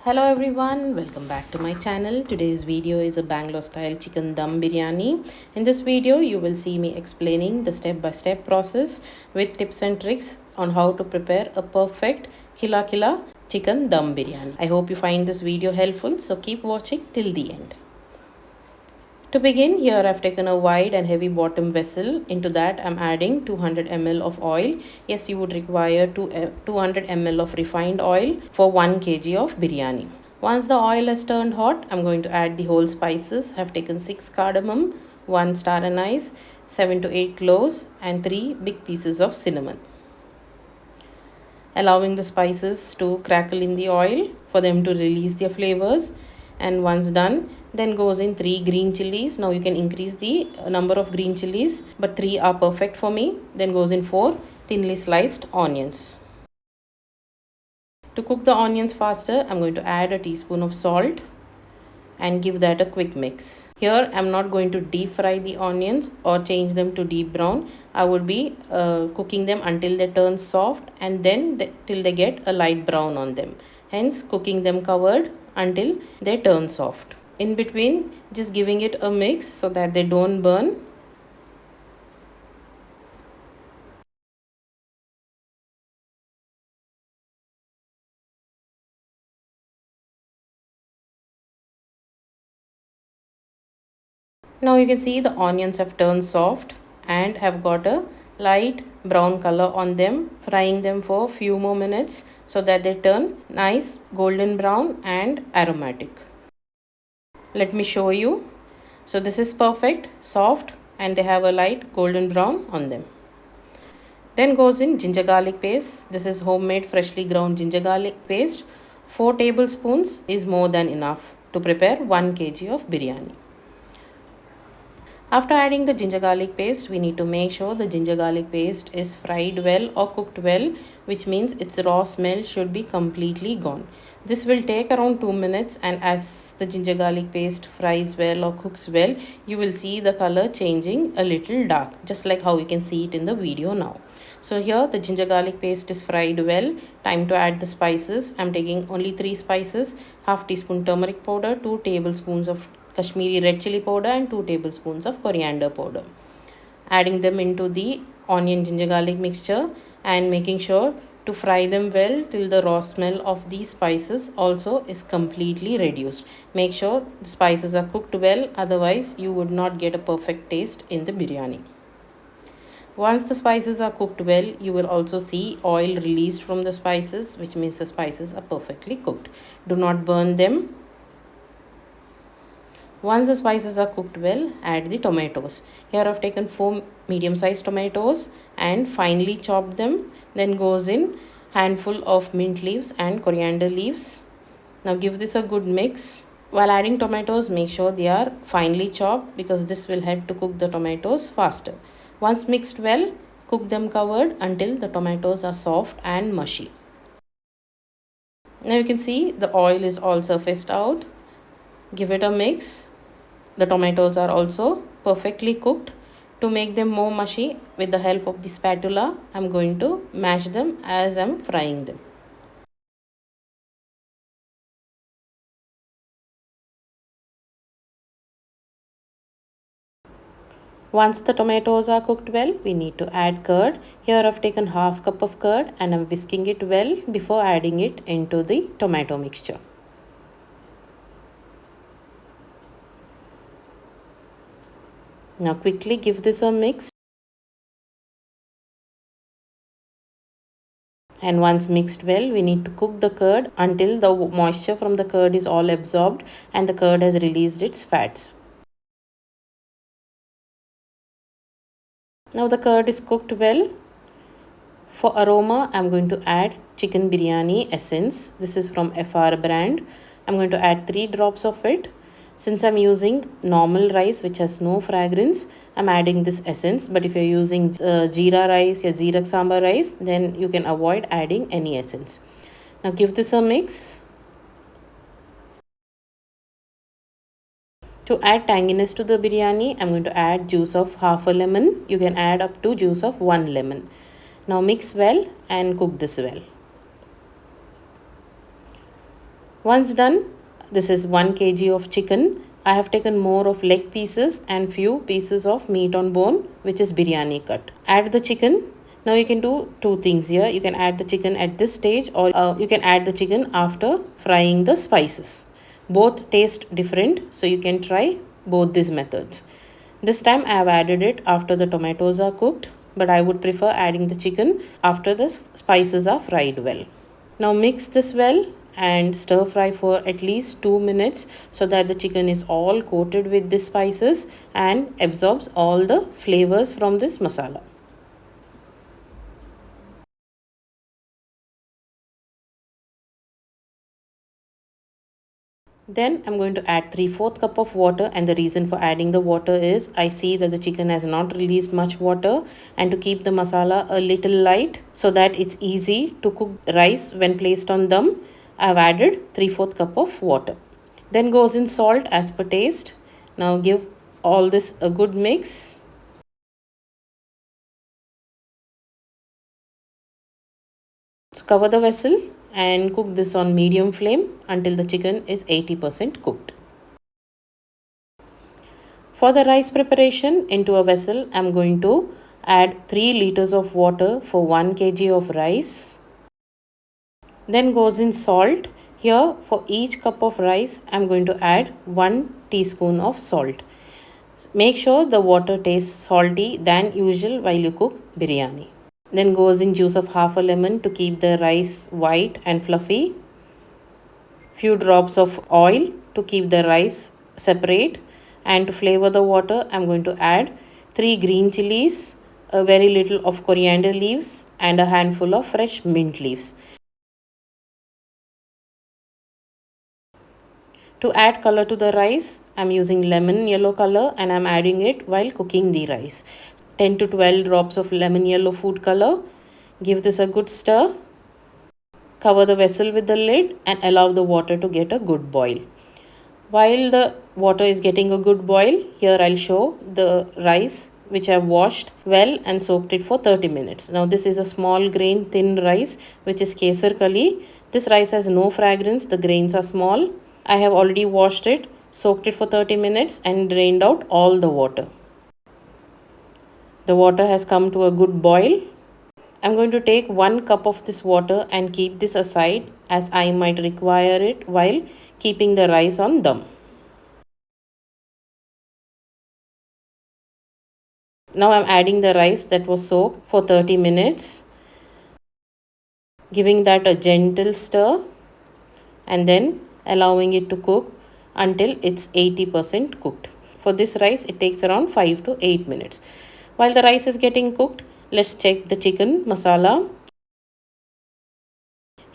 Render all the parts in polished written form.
Hello everyone, welcome back to my channel. Today's video is a Bangalore style chicken dum biryani. In this video, you will see me explaining the step-by-step process with tips and tricks on how to prepare a perfect kila chicken dum biryani. I hope you find this video helpful, so keep watching till the end. To begin, here I've taken a wide and heavy bottom vessel. Into that I'm adding 200 ml of oil. Yes, you would require 200 ml of refined oil for 1 kg of biryani. Once the oil has turned hot, I'm going to add the whole spices. I've taken 6 cardamom, 1 star anise, 7 to 8 cloves and 3 big pieces of cinnamon. Allowing the spices to crackle in the oil for them to release their flavors, and once done, then goes in 3 green chilies. Now you can increase the number of green chilies, but 3 are perfect for me. Then goes in 4 thinly sliced onions. To cook the onions faster, I'm going to add a teaspoon of salt and give that a quick mix. Here I'm not going to deep fry the onions or change them to deep brown. I would be cooking them until they turn soft, and then till they get a light brown on them. Hence cooking them covered until they turn soft. In between, just giving it a mix so that they don't burn. Now you can see the onions have turned soft and have got a light brown color on them. Frying them for a few more minutes so that they turn nice golden brown and aromatic. Let me show you. So this is perfect, soft, and they have a light golden brown on them. Then goes in ginger garlic paste. This is homemade freshly ground ginger garlic paste. 4 tablespoons is more than enough to prepare 1 kg of biryani. After adding the ginger garlic paste, we need to make sure the ginger garlic paste is fried well or cooked well, which means its raw smell should be completely gone. This will take around 2 minutes, and as the ginger garlic paste fries well or cooks well, you will see the color changing a little dark, just like how you can see it in the video now. So here the ginger garlic paste is fried well. Time to add the spices. I'm taking only 3 spices: half teaspoon turmeric powder, 2 tablespoons of Kashmiri red chili powder and 2 tablespoons of coriander powder. Adding them into the onion ginger garlic mixture and making sure to fry them well till the raw smell of these spices also is completely reduced. Make sure the spices are cooked well, otherwise you would not get a perfect taste in the biryani. Once the spices are cooked well, you will also see oil released from the spices, which means the spices are perfectly cooked. Do not burn them. Once the spices are cooked well, add the tomatoes. Here I have taken 4 medium-sized tomatoes and finely chopped them. Then goes in handful of mint leaves and coriander leaves. Now give this a good mix. While adding tomatoes, make sure they are finely chopped because this will help to cook the tomatoes faster. Once mixed well, cook them covered until the tomatoes are soft and mushy. Now you can see the oil is all surfaced out. Give it a mix. The tomatoes are also perfectly cooked. To make them more mushy, with the help of the spatula, I'm going to mash them as I'm frying them. Once the tomatoes are cooked well, we need to add curd. Here I've taken half cup of curd and I'm whisking it well before adding it into the tomato mixture. Now quickly give this a mix. And once mixed well, we need to cook the curd until the moisture from the curd is all absorbed and the curd has released its fats. Now the curd is cooked well. For aroma, I'm going to add chicken biryani essence. This is from FR brand. I'm going to add 3 drops of it. Since I'm using normal rice which has no fragrance, I'm adding this essence. But if you're using jeera rice or jeera sambar rice, then you can avoid adding any essence. Now give this a mix. To add tanginess to the biryani, I'm going to add juice of half a lemon. You can add up to juice of 1 lemon. Now mix well and cook this well. Once done, this is 1 kg of chicken. I have taken more of leg pieces and few pieces of meat on bone, which is biryani cut. Add the chicken. Now you can do two things here. You can add the chicken at this stage, or you can add the chicken after frying the spices. Both taste different, so you can try both these methods. This time I have added it after the tomatoes are cooked, but I would prefer adding the chicken after the spices are fried well. Now mix this well and stir fry for at least 2 minutes so that the chicken is all coated with the spices and absorbs all the flavors from this masala. Then I'm going to add 3/4 cup of water, and the reason for adding the water is I see that the chicken has not released much water, and to keep the masala a little light so that it's easy to cook rice when placed on dum, I've added 3/4 cup of water. Then goes in salt as per taste. Now give all this a good mix. So cover the vessel and cook this on medium flame until the chicken is 80% cooked. For the rice preparation, into a vessel I'm going to add 3 liters of water for 1 kg of rice. Then goes in salt. Here for each cup of rice I'm going to add 1 teaspoon of salt. Make sure the water tastes salty than usual while you cook biryani. Then goes in juice of half a lemon to keep the rice white and fluffy. Few drops of oil to keep the rice separate, and to flavor the water I'm going to add 3 green chilies, a very little of coriander leaves and a handful of fresh mint leaves. To add color to the rice, I'm using lemon yellow color and I'm adding it while cooking the rice. 10 to 12 drops of lemon yellow food color. Give this a good stir. Cover the vessel with the lid and allow the water to get a good boil. While the water is getting a good boil, here I'll show the rice which I've washed well and soaked it for 30 minutes. Now this is a small grain thin rice which is kesar kali. This rice has no fragrance, the grains are small. I have already washed it, soaked it for 30 minutes and drained out all the water. The water has come to a good boil. I'm going to take 1 cup of this water and keep this aside as I might require it while keeping the rice on dum. Now I'm adding the rice that was soaked for 30 minutes, giving that a gentle stir and then allowing it to cook until it's 80% cooked. For this rice, it takes around 5 to 8 minutes. While the rice is getting cooked, let's check the chicken masala.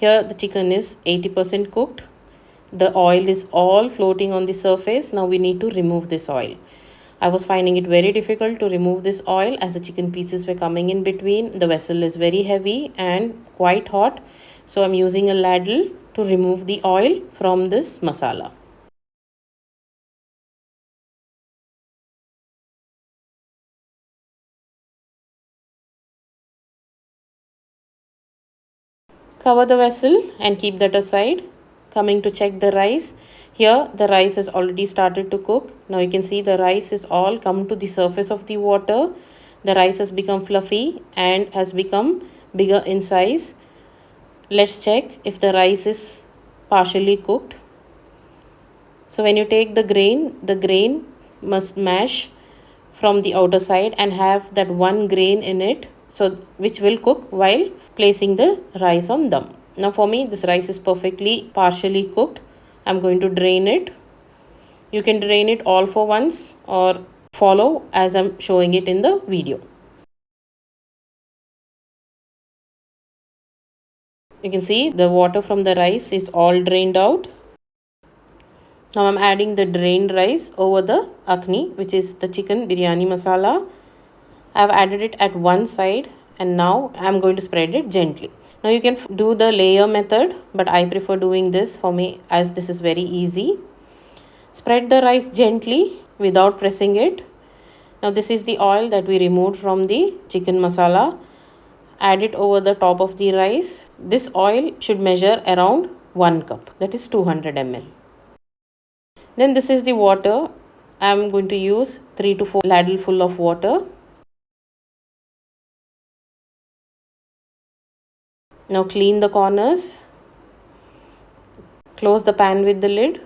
Here the chicken is 80% cooked. The oil is all floating on the surface. Now we need to remove this oil. I was finding it very difficult to remove this oil as the chicken pieces were coming in between. The vessel is very heavy and quite hot. So I'm using a ladle to remove the oil from this masala. Cover the vessel and keep that aside. Coming to check the rice. Here the rice has already started to cook. Now you can see the rice is all come to the surface of the water. The rice has become fluffy and has become bigger in size. Let's check if the rice is partially cooked. So when you take the grain must mash from the outer side and have that one grain in it, so which will cook while placing the rice on dum. Now for me this rice is perfectly partially cooked. I'm going to drain it. You can drain it all for once or follow as I'm showing it in the video. You can see the water from the rice is all drained out. Now I'm adding the drained rice over the akhni, which is the chicken biryani masala. I've added it at one side and now I'm going to spread it gently. Now you can do the layer method, but I prefer doing this for me as this is very easy. Spread the rice gently without pressing it. Now this is the oil that we removed from the chicken masala. Add it over the top of the rice. This oil should measure around 1 cup, that is 200 ml. Then this is the water. I am going to use 3 to 4 ladle full of water. Now clean the corners. Close the pan with the lid.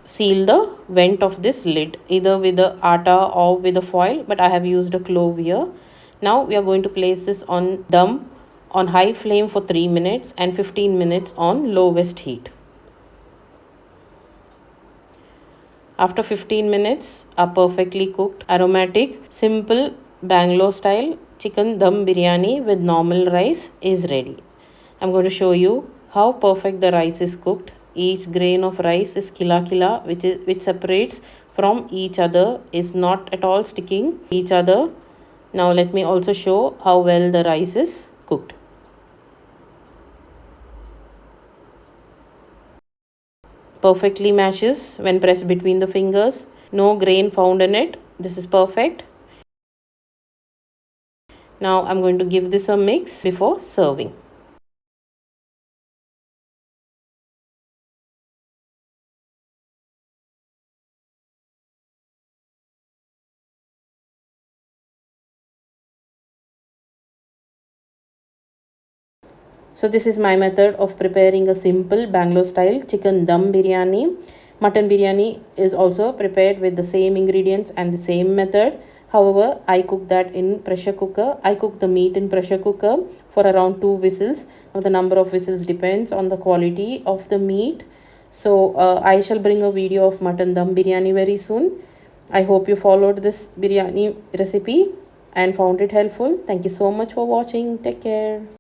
Seal the vent of this lid either with the atta or with a foil, but I have used a clove here. Now we are going to place this on dum on high flame for 3 minutes and 15 minutes on lowest heat. After 15 minutes, a perfectly cooked, aromatic, simple Bangalore style chicken dum biryani with normal rice is ready. I'm going to show you how perfect the rice is cooked. Each grain of rice is kila, which separates from each other, is not at all sticking each other. Now let me also show how well the rice is cooked. Perfectly mashes when pressed between the fingers. No grain found in it. This is perfect. Now I'm going to give this a mix before serving. So this is my method of preparing a simple Bangalore style chicken dum biryani. Mutton biryani is also prepared with the same ingredients and the same method. However, I cook that in pressure cooker. I cook the meat in pressure cooker for around 2 whistles. Now the number of whistles depends on the quality of the meat. So I shall bring a video of mutton dum biryani very soon. I hope you followed this biryani recipe and found it helpful. Thank you so much for watching. Take care.